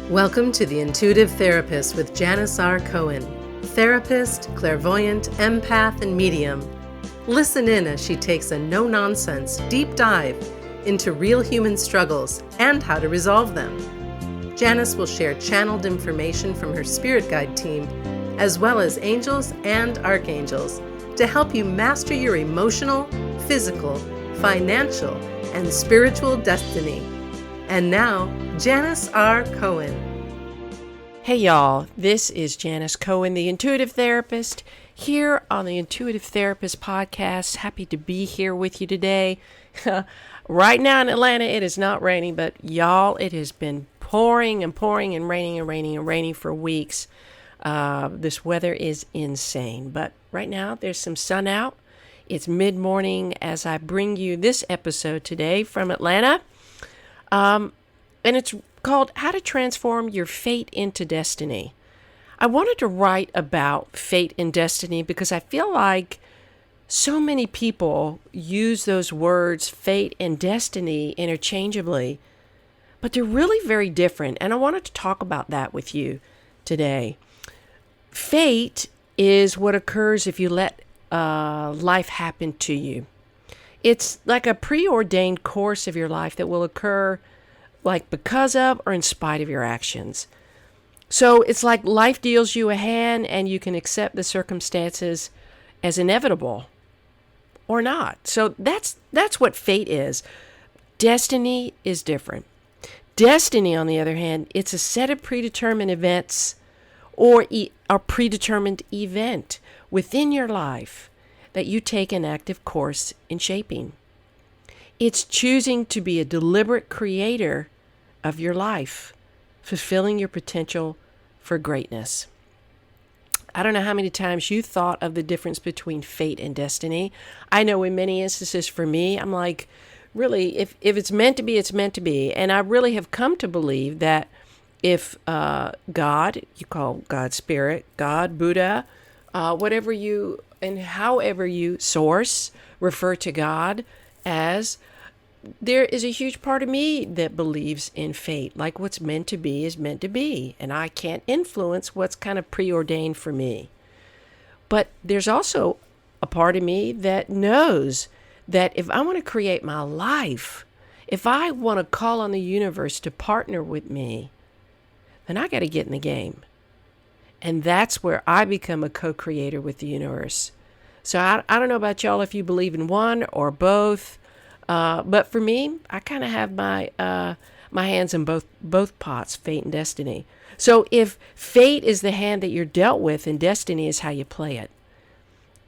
Welcome to The Intuitive Therapist with Janis R. Cohen, therapist, clairvoyant, empath, and medium. Listen in as she takes a no-nonsense deep dive into real human struggles and how to resolve them. Janis will share channeled information from her spirit guide team, as well as angels and archangels, to help you master your emotional, physical, financial, and spiritual destiny. And now, Janis R. Cohen. Hey y'all, this is Janis Cohen, the Intuitive Therapist, here on the Intuitive Therapist podcast. Happy to be here with you today. Right now in Atlanta, it is not raining, but y'all, it has been pouring and pouring and raining and raining and raining for weeks. This weather is insane, but right now there's some sun out. It's mid-morning as I bring you this episode today from Atlanta. And it's called How to Transform Your Fate into Destiny. I wanted to write about fate and destiny because I feel like so many people use those words, fate and destiny, interchangeably, but they're really very different. And I wanted to talk about that with you today. Fate is what occurs if you let life happen to you. It's like a preordained course of your life that will occur like because of or in spite of your actions. So it's like life deals you a hand and you can accept the circumstances as inevitable or not. So that's what fate is. Destiny is different. Destiny, on the other hand, it's a set of predetermined events or a predetermined event within your life that you take an active course in shaping. It's choosing to be a deliberate creator of your life, fulfilling your potential for greatness. I don't know how many times you thought of the difference between fate and destiny. I know in many instances for me, I'm like, really, if it's meant to be, it's meant to be. And I really have come to believe that if God, you call God Spirit, God, Buddha, whatever you and however you source, refer to God as, there is a huge part of me that believes in fate. Like what's meant to be is meant to be. And I can't influence what's kind of preordained for me. But there's also a part of me that knows that if I want to create my life, if I want to call on the universe to partner with me, then I got to get in the game. And that's where I become a co-creator with the universe. So I don't know about y'all if you believe in one or both. But for me, I kind of have my hands in both pots, fate and destiny. So if fate is the hand that you're dealt with and destiny is how you play it.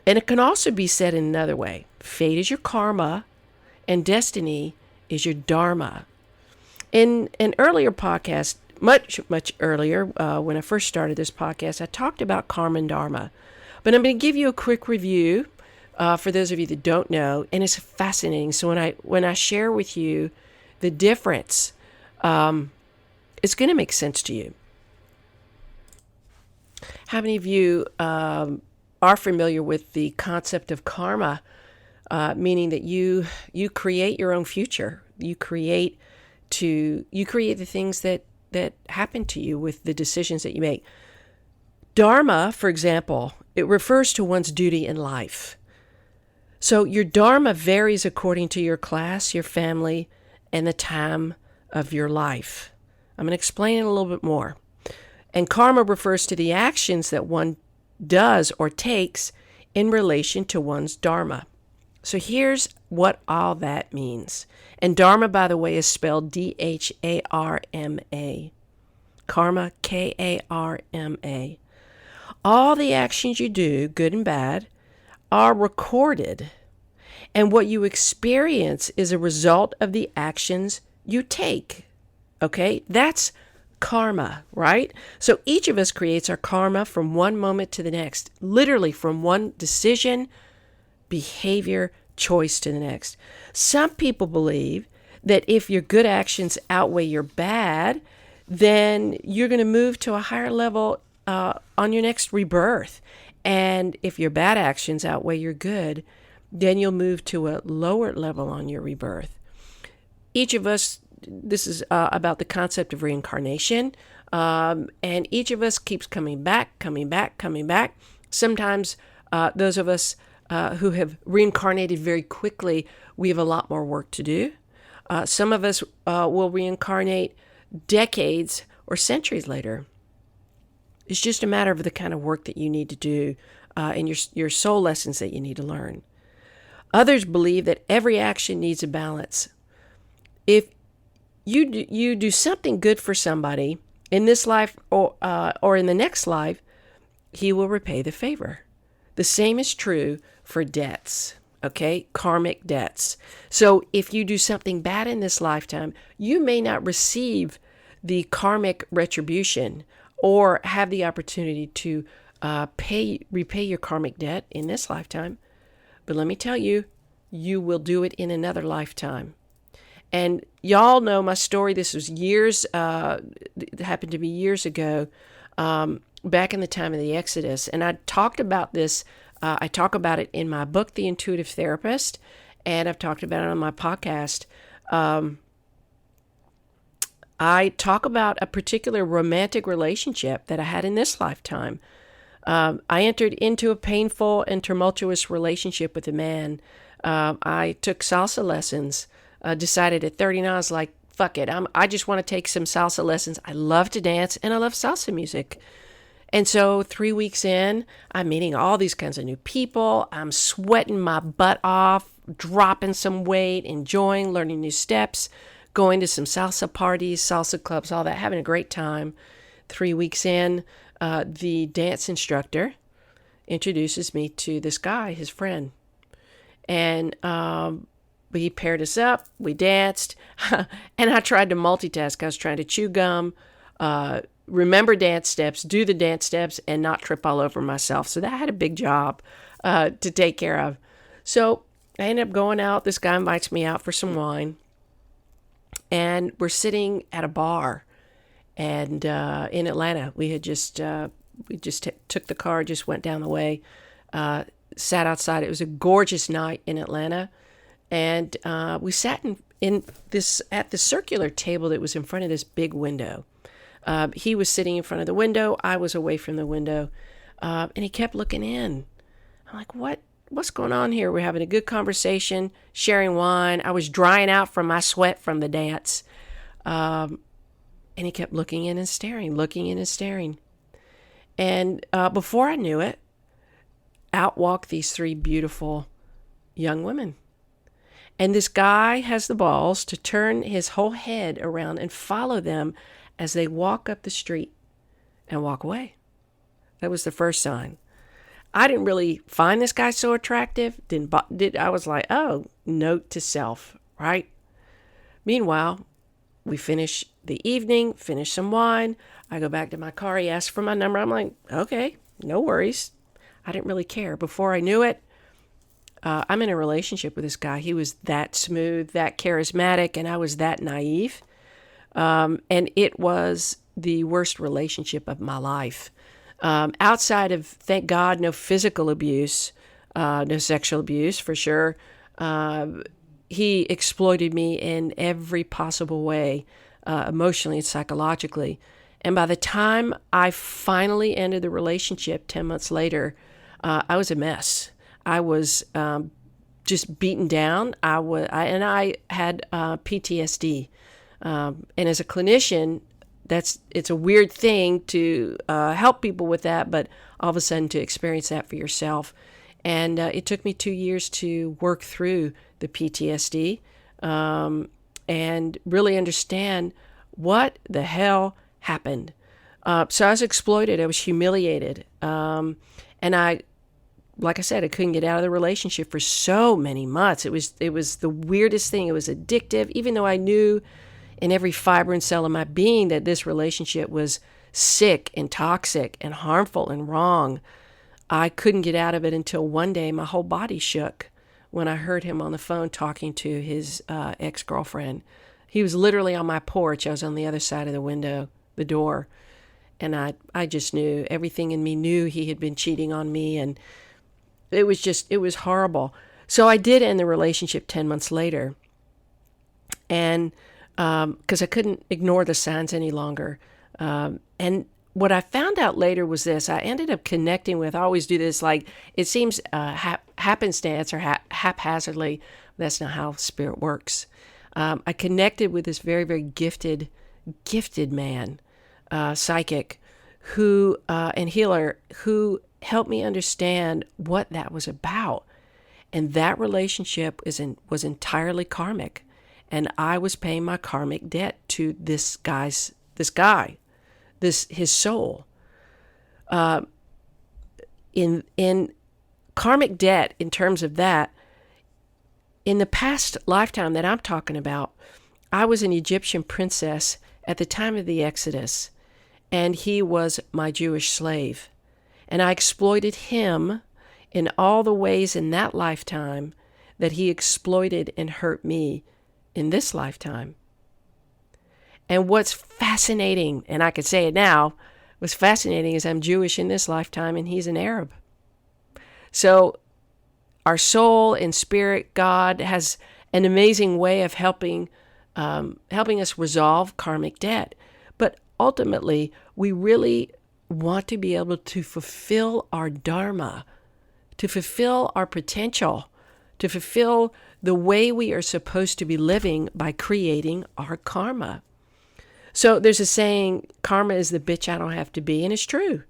And it can also be said in another way. Fate is your karma and destiny is your dharma. In an earlier podcast, much earlier, when I first started this podcast, I talked about karma and dharma. But I'm going to give you a quick review for those of you that don't know, and it's fascinating. So when I share with you the difference, it's going to make sense to you. How many of you are familiar with the concept of karma, meaning that you create your own future? You create the things that happen to you with the decisions that you make. Dharma, for example, it refers to one's duty in life. So your dharma varies according to your class, your family, and the time of your life. I'm going to explain it a little bit more. And karma refers to the actions that one does or takes in relation to one's dharma. So here's what all that means. And dharma, by the way, is spelled D-H-A-R-M-A. Karma, K-A-R-M-A. All the actions you do, good and bad, are recorded, and what you experience is a result of the actions you take. Okay? That's karma, right? So each of us creates our karma from one moment to the next, literally from one decision, behavior, choice to the next. Some people believe that if your good actions outweigh your bad, then you're going to move to a higher level on your next rebirth. And if your bad actions outweigh your good, then you'll move to a lower level on your rebirth. Each of us this is about the concept of reincarnation. And each of us keeps coming back, coming back, coming back. Sometimes those of us who have reincarnated very quickly, we have a lot more work to do. Some of us will reincarnate decades or centuries later. It's just a matter of the kind of work that you need to do and your soul lessons that you need to learn. Others believe that every action needs a balance. If you do something good for somebody in this life or in the next life, he will repay the favor. The same is true for debts, okay? Karmic debts. So if you do something bad in this lifetime, you may not receive the karmic retribution or have the opportunity to repay your karmic debt in this lifetime. But let me tell you, you will do it in another lifetime. And y'all know my story. This was years, it happened to be years ago, back in the time of the Exodus. And I talked about this. I talk about it in my book, The Intuitive Therapist, and I've talked about it on my podcast. I talk about a particular romantic relationship that I had in this lifetime. I entered into a painful and tumultuous relationship with a man. I took salsa lessons. Decided at 39, I was like, fuck it. I just want to take some salsa lessons. I love to dance and I love salsa music. And so 3 weeks in, I'm meeting all these kinds of new people. I'm sweating my butt off, dropping some weight, enjoying, learning new steps, going to some salsa parties, salsa clubs, all that, having a great time. 3 weeks in, the dance instructor introduces me to this guy, his friend. And he paired us up, we danced, and I tried to multitask. I was trying to chew gum, remember dance steps, do the dance steps, and not trip all over myself. So that had a big job to take care of. So I ended up going out. This guy invites me out for some wine, and we're sitting at a bar, and in Atlanta. We just took the car, just went down the way, sat outside. It was a gorgeous night in Atlanta. And we sat at the circular table that was in front of this big window. He was sitting in front of the window. I was away from the window. And he kept looking in. I'm like, what's going on here? We're having a good conversation, sharing wine. I was drying out from my sweat from the dance. And he kept looking in and staring, looking in and staring. And before I knew it, out walked these three beautiful young women. And this guy has the balls to turn his whole head around and follow them as they walk up the street and walk away. That was the first sign. I didn't really find this guy so attractive. I was like, oh, note to self, right? Meanwhile, we finish the evening, finish some wine. I go back to my car. He asks for my number. I'm like, okay, no worries. I didn't really care. Before I knew it, I'm in a relationship with this guy. He was that smooth, that charismatic, and I was that naive. And it was the worst relationship of my life. Outside of, thank God, no physical abuse, no sexual abuse for sure. He exploited me in every possible way, emotionally and psychologically. And by the time I finally ended the relationship 10 months later, I was a mess. I was just beaten down. I had PTSD. And as a clinician, it's a weird thing to help people with that, but all of a sudden to experience that for yourself. And it took me 2 years to work through the PTSD and really understand what the hell happened. So I was exploited. I was humiliated. And like I said, I couldn't get out of the relationship for so many months. It was the weirdest thing. It was addictive, even though I knew in every fiber and cell of my being that this relationship was sick and toxic and harmful and wrong. I couldn't get out of it until one day my whole body shook when I heard him on the phone talking to his ex-girlfriend. He was literally on my porch. I was on the other side of the window, the door. And I just knew, everything in me knew he had been cheating on me, and it was horrible. So I did end the relationship 10 months later. And because I couldn't ignore the signs any longer. And what I found out later was this. I ended up connecting with, I always do this, like it seems happenstance or haphazardly. That's not how spirit works. I connected with this very, very gifted man, psychic, who and healer, who helped me understand what that was about. And that relationship was entirely karmic. And I was paying my karmic debt to this guy, his soul. In karmic debt, in terms of that, in the past lifetime that I'm talking about, I was an Egyptian princess at the time of the Exodus, and he was my Jewish slave. And I exploited him in all the ways in that lifetime that he exploited and hurt me in this lifetime. And what's fascinating, and I could say it now, what's fascinating is I'm Jewish in this lifetime and he's an Arab. So our soul and spirit, God, has an amazing way of helping us resolve karmic debt. But ultimately, we really want to be able to fulfill our dharma, to fulfill our potential, to fulfill the way we are supposed to be living by creating our karma. So there's a saying, karma is the bitch I don't have to be, and it's true.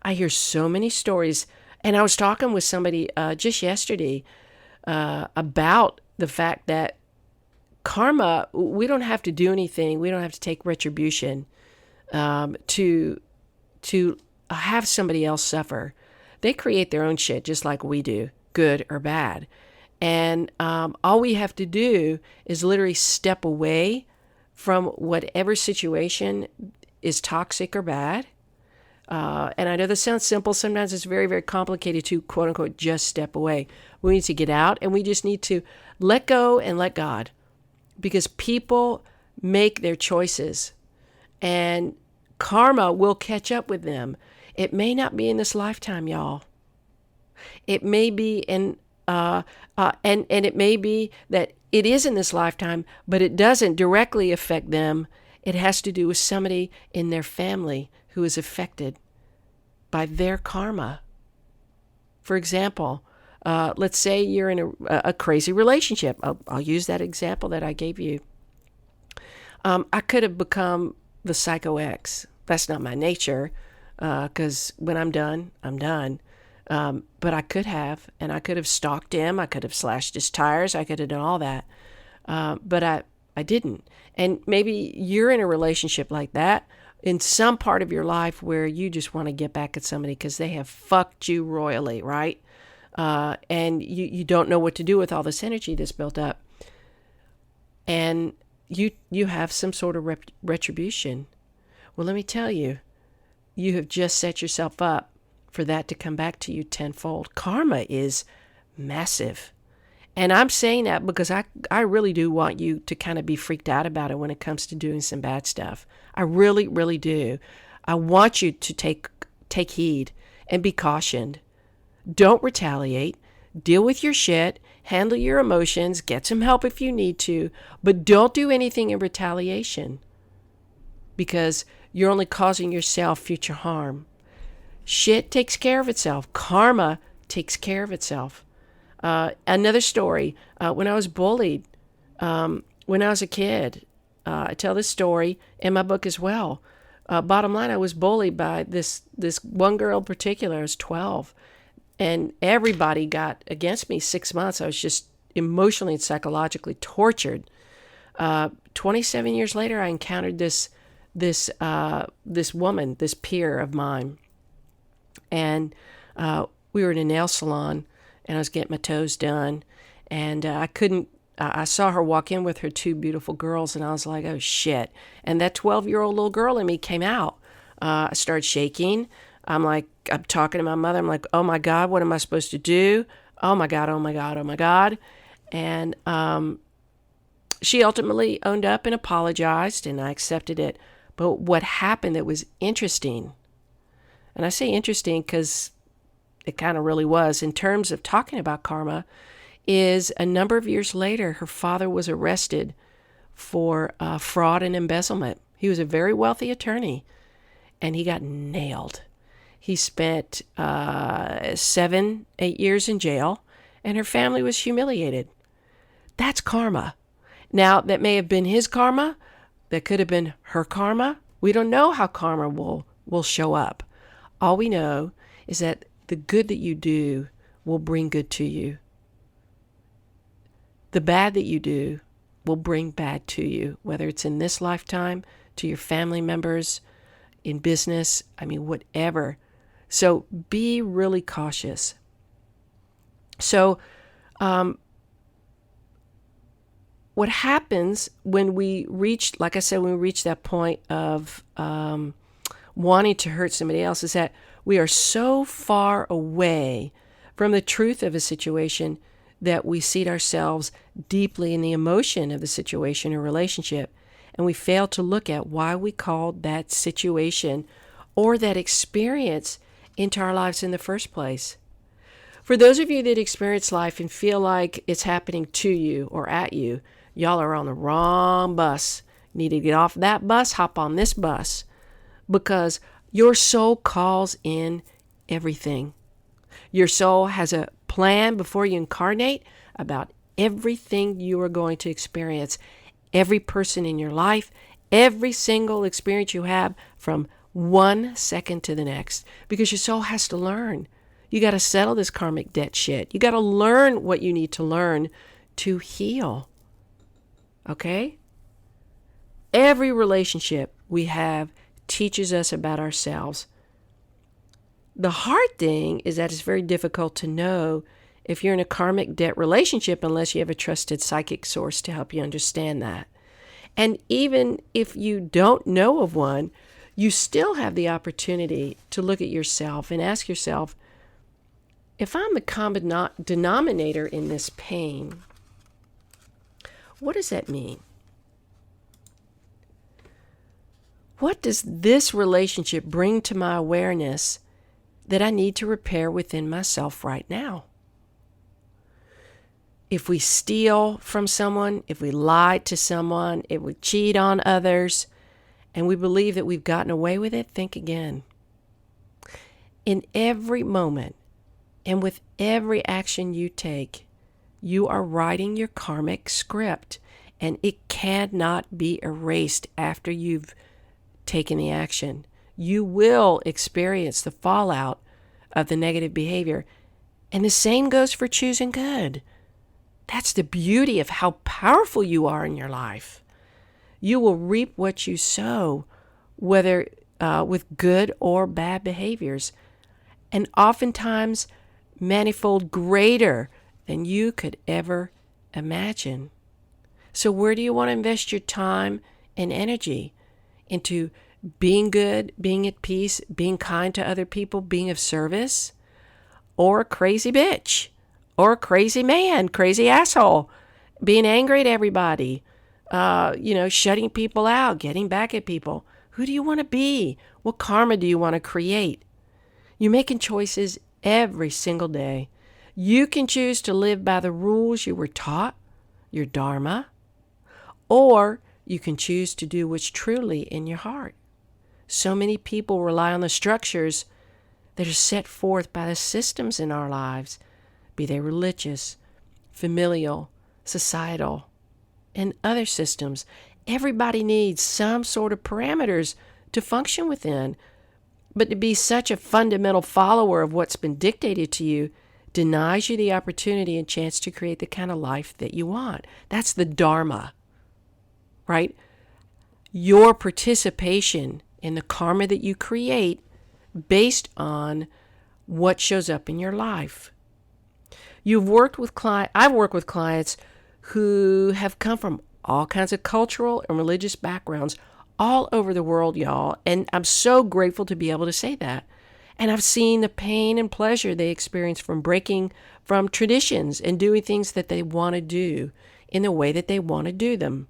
I hear so many stories, and I was talking with somebody just yesterday about the fact that karma, we don't have to do anything. We don't have to take retribution to have somebody else suffer. They create their own shit just like we do, good or bad. And all we have to do is literally step away from whatever situation is toxic or bad. And I know this sounds simple. Sometimes it's very, very complicated to, quote unquote, just step away. We need to get out, and we just need to let go and let God. Because people make their choices, and karma will catch up with them. It may not be in this lifetime, y'all. It may be in, and it may be that it is in this lifetime, but it doesn't directly affect them. It has to do with somebody in their family who is affected by their karma. For example, let's say you're in a crazy relationship. I'll use that example that I gave you. I could have become the psycho ex. That's not my nature, because when I'm done, I'm done. But I could have, and I could have stalked him. I could have slashed his tires. I could have done all that. But I didn't. And maybe you're in a relationship like that in some part of your life where you just want to get back at somebody because they have fucked you royally, right? And you don't know what to do with all this energy that's built up. And you have some sort of retribution. Well, let me tell you, you have just set yourself up for that to come back to you tenfold. Karma is massive. And I'm saying that because I really do want you to kind of be freaked out about it when it comes to doing some bad stuff. I really, really do. I want you to take heed and be cautioned. Don't retaliate. Deal with your shit. Handle your emotions. Get some help if you need to. But don't do anything in retaliation, because you're only causing yourself future harm. Shit takes care of itself. Karma takes care of itself. Another story, when I was bullied, when I was a kid, I tell this story in my book as well. Bottom line, I was bullied by this one girl in particular. I was 12, and everybody got against me. 6 months, I was just emotionally and psychologically tortured. 27 years later, I encountered this woman, this peer of mine, and we were in a nail salon, and I was getting my toes done, and I saw her walk in with her two beautiful girls, and I was like, oh shit. And that 12-year-old little girl in me came out. I started shaking. I'm talking to my mother. I'm like, oh my God, what am I supposed to do? Oh my God, oh my God, oh my God. And she ultimately owned up and apologized, and I accepted it. But what happened that was interesting, and I say interesting because it kind of really was in terms of talking about karma, is a number of years later, her father was arrested for fraud and embezzlement. He was a very wealthy attorney, and he got nailed. He spent 7, 8 years in jail, and her family was humiliated. That's karma. Now, that may have been his karma. That could have been her karma. We don't know how karma will show up. All we know is that the good that you do will bring good to you. The bad that you do will bring bad to you, whether it's in this lifetime, to your family members, in business, whatever. So be really cautious. So what happens when we reach, like I said, when we reach that point of wanting to hurt somebody else is that we are so far away from the truth of a situation that we seat ourselves deeply in the emotion of the situation or relationship, and we fail to look at why we called that situation or that experience into our lives in the first place. For those of you that experience life and feel like it's happening to you or at you, y'all are on the wrong bus. You need to get off that bus, hop on this bus, because your soul calls in everything. Your soul has a plan before you incarnate about everything you are going to experience. Every person in your life, every single experience you have from one second to the next, because your soul has to learn. You got to settle this karmic debt shit. You got to learn what you need to learn to heal. Okay? Every relationship we have teaches us about ourselves. The hard thing is that it's very difficult to know if you're in a karmic debt relationship unless you have a trusted psychic source to help you understand that. And even if you don't know of one, you still have the opportunity to look at yourself and ask yourself, if I'm the common denominator in this pain, what does that mean? What does this relationship bring to my awareness that I need to repair within myself right now? If we steal from someone, if we lie to someone, if we cheat on others, and we believe that we've gotten away with it, think again. In every moment and with every action you take, you are writing your karmic script, and it cannot be erased after you've taken the action. You will experience the fallout of the negative behavior, and the same goes for choosing good. That's the beauty of how powerful you are in your life. You will reap what you sow, whether with good or bad behaviors, and oftentimes manifold greater than you could ever imagine. So where do you want to invest your time and energy? Into being good, being at peace, being kind to other people, being of service, or a crazy bitch, or a crazy man, crazy asshole, being angry at everybody, shutting people out, getting back at people? Who do you want to be? What karma do you want to create? You're making choices every single day. You can choose to live by the rules you were taught, your dharma, or you can choose to do what's truly in your heart. So many people rely on the structures that are set forth by the systems in our lives, be they religious, familial, societal, and other systems. Everybody needs some sort of parameters to function within, but to be such a fundamental follower of what's been dictated to you denies you the opportunity and chance to create the kind of life that you want. That's the dharma, right? Your participation in the karma that you create based on what shows up in your life. I've worked with clients who have come from all kinds of cultural and religious backgrounds all over the world, y'all. And I'm so grateful to be able to say that. And I've seen the pain and pleasure they experience from breaking from traditions and doing things that they want to do in the way that they want to do them.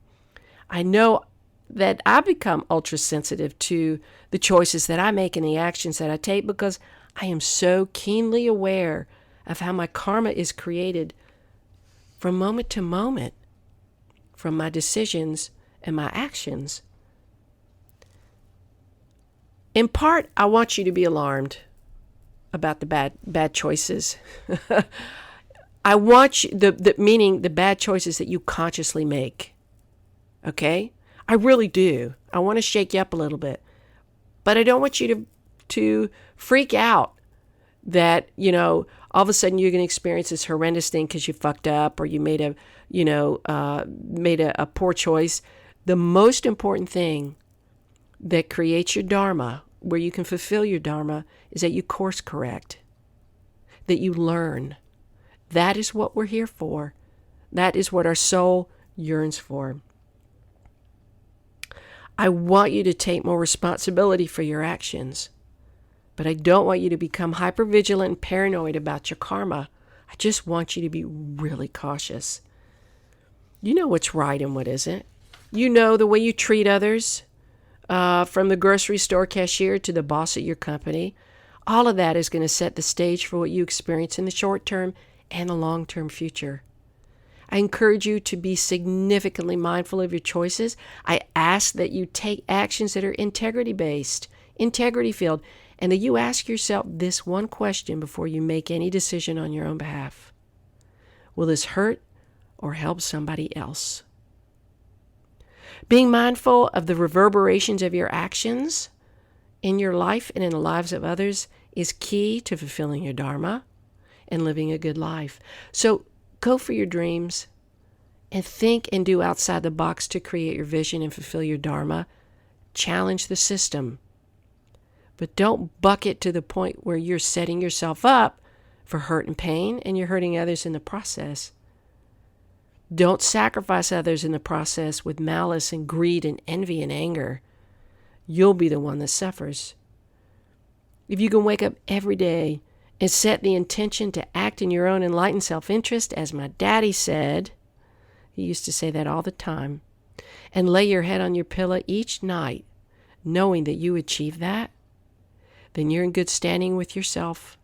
I know that I become ultra sensitive to the choices that I make and the actions that I take because I am so keenly aware of how my karma is created from moment to moment, from my decisions and my actions. In part, I want you to be alarmed about the bad choices. I want you, meaning the bad choices that you consciously make. Okay? I really do. I want to shake you up a little bit. But I don't want you to freak out that, all of a sudden you're going to experience this horrendous thing because you fucked up or you made a poor choice. The most important thing that creates your dharma, where you can fulfill your dharma, is that you course correct, that you learn. That is what we're here for. That is what our soul yearns for. I want you to take more responsibility for your actions, but I don't want you to become hypervigilant and paranoid about your karma. I just want you to be really cautious. You know what's right and what isn't. You know the way you treat others, from the grocery store cashier to the boss at your company. All of that is going to set the stage for what you experience in the short term and the long-term future. I encourage you to be significantly mindful of your choices. I ask that you take actions that are integrity-based, integrity-filled, and that you ask yourself this one question before you make any decision on your own behalf. Will this hurt or help somebody else? Being mindful of the reverberations of your actions in your life and in the lives of others is key to fulfilling your dharma and living a good life. So go for your dreams and think and do outside the box to create your vision and fulfill your dharma. Challenge the system. But don't buck it to the point where you're setting yourself up for hurt and pain and you're hurting others in the process. Don't sacrifice others in the process with malice and greed and envy and anger. You'll be the one that suffers. If you can wake up every day and set the intention to act in your own enlightened self-interest, as my daddy said, he used to say that all the time, and lay your head on your pillow each night, knowing that you achieve that, then you're in good standing with yourself,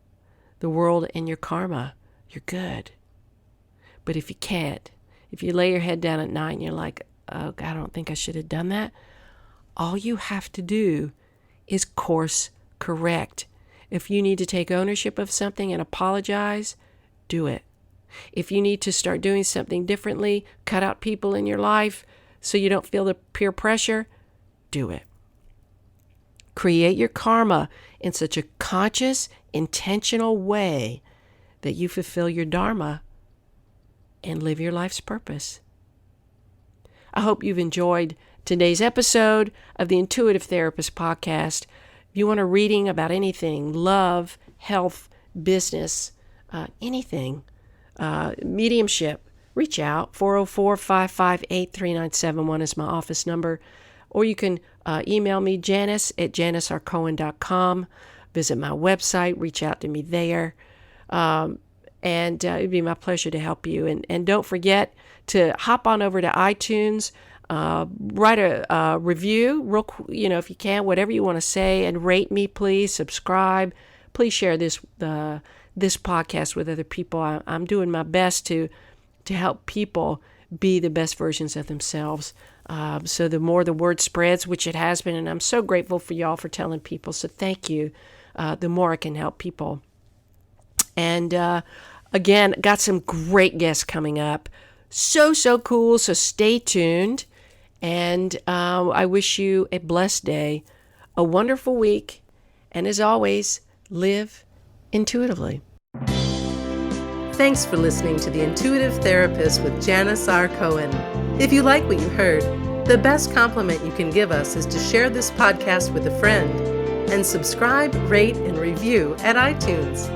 the world, and your karma. You're good. But if you can't, if you lay your head down at night and you're like, oh, I don't think I should have done that, all you have to do is course correct. If you need to take ownership of something and apologize, do it. If you need to start doing something differently, cut out people in your life so you don't feel the peer pressure, do it. Create your karma in such a conscious, intentional way that you fulfill your dharma and live your life's purpose. I hope you've enjoyed today's episode of the Intuitive Therapist Podcast. If you want a reading about anything, love, health, business, anything, mediumship, reach out. 404-558-3971 is my office number. Or you can email me, Janis at janisrcohen.com. Visit my website, reach out to me there. And it'd be my pleasure to help you. And don't forget to hop on over to iTunes, write a review, if you can, whatever you want to say, and rate me, please. Subscribe. Please share this podcast with other people. I'm doing my best to help people be the best versions of themselves. So the more the word spreads, which it has been, and I'm so grateful for y'all for telling people. So thank you. The more I can help people. And again, got some great guests coming up. So cool. So stay tuned. And I wish you a blessed day, a wonderful week. And as always, live intuitively. Thanks for listening to The Intuitive Therapist with Janis R. Cohen. If you like what you heard, the best compliment you can give us is to share this podcast with a friend and subscribe, rate, and review at iTunes.